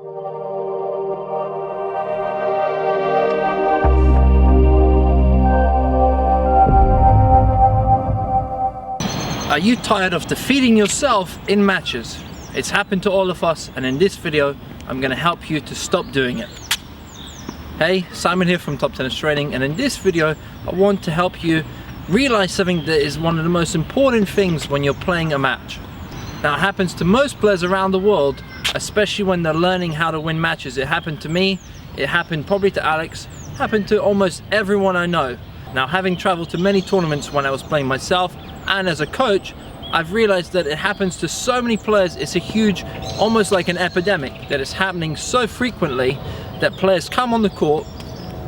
Are you tired of defeating yourself in matches? It's happened to all of us, and in this video I'm going to help you to stop doing it. Hey, Simon here from Top Tennis Training, and in this video I want to help you realize something that is one of the most important things when you're playing a match. Now, it happens to most players around the world, especially when they're learning how to win matches. It happened to me, it happened probably to Alex, it happened to almost everyone I know. Now, having traveled to many tournaments when I was playing myself and as a coach, I've realized that it happens to so many players. It's a huge, almost like an epidemic, that is happening so frequently that players come on the court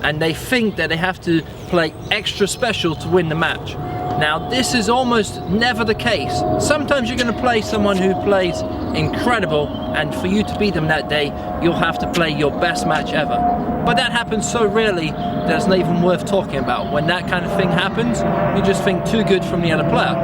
and they think that they have to play extra special to win the match. Now, this is almost never the case. Sometimes you're going to play someone who plays incredible, and for you to beat them that day, you'll have to play your best match ever. But that happens so rarely that it's not even worth talking about. When that kind of thing happens, you just think too good from the other player.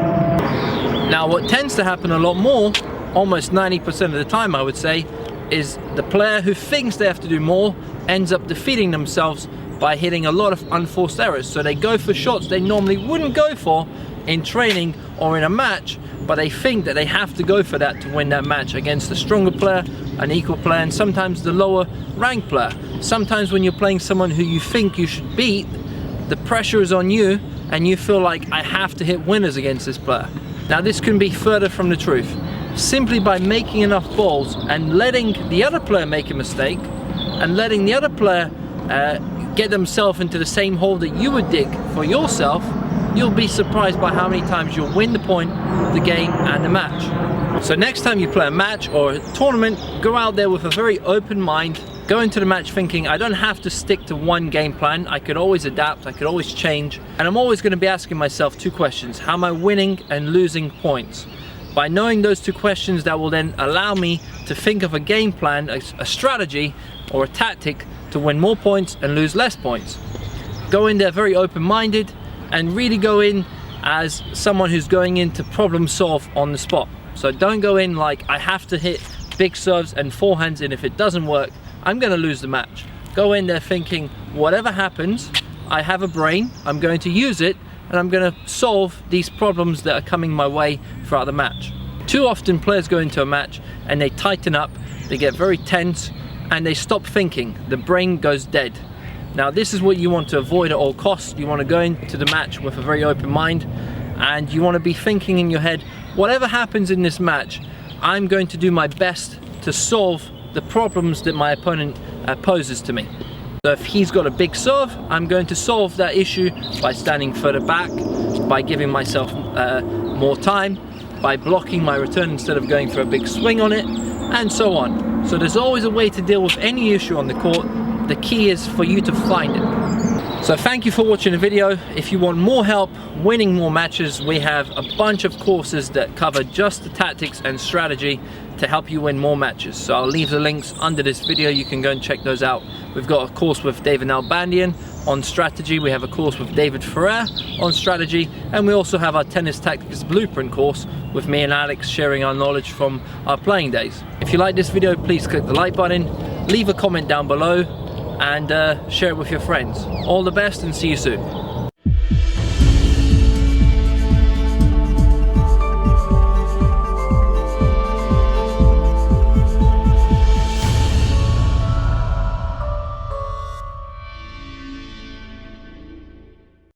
Now, what tends to happen a lot more, almost 90% of the time I would say, is the player who thinks they have to do more ends up defeating themselves by hitting a lot of unforced errors. So they go for shots they normally wouldn't go for in training or in a match, but they think that they have to go for that to win that match against a stronger player, an equal player, and sometimes the lower ranked player. Sometimes when you're playing someone who you think you should beat, the pressure is on you and you feel like, I have to hit winners against this player. Now, this can be further from the truth. Simply by making enough balls and letting the other player make a mistake and letting the other player get themselves into the same hole that you would dig for yourself, you'll be surprised by how many times you'll win the point, the game, and the match. So next time you play a match or a tournament, go out there with a very open mind. Go into the match thinking, I don't have to stick to one game plan. I could always adapt, I could always change. And I'm always going to be asking myself two questions. How am I winning and losing points? By knowing those two questions, that will then allow me to think of a game plan, a strategy or a tactic to win more points and lose less points. Go in there very open-minded and really go in as someone who's going in to problem solve on the spot. So don't go in like, I have to hit big serves and forehands, and if it doesn't work, I'm going to lose the match. Go in there thinking, whatever happens, I have a brain, I'm going to use it, and I'm going to solve these problems that are coming my way throughout the match. Too often players go into a match and they tighten up, they get very tense, and they stop thinking. The brain goes dead. Now, this is what you want to avoid at all costs. You want to go into the match with a very open mind, and you want to be thinking in your head, whatever happens in this match, I'm going to do my best to solve the problems that my opponent poses to me. So if he's got a big serve, I'm going to solve that issue by standing further back, by giving myself more time, by blocking my return instead of going for a big swing on it, and so on. So there's always a way to deal with any issue on the court. The key is for you to find it. So thank you for watching the video. If you want more help winning more matches, we have a bunch of courses that cover just the tactics and strategy to help you win more matches. So I'll leave the links under this video. You can go and check those out. We've got a course with David Nalbandian on strategy. We have a course with David Ferrer on strategy. And we also have our Tennis Tactics Blueprint course with me and Alex sharing our knowledge from our playing days. If you like this video, please click the like button, leave a comment down below, and share it with your friends. All the best, and see you soon.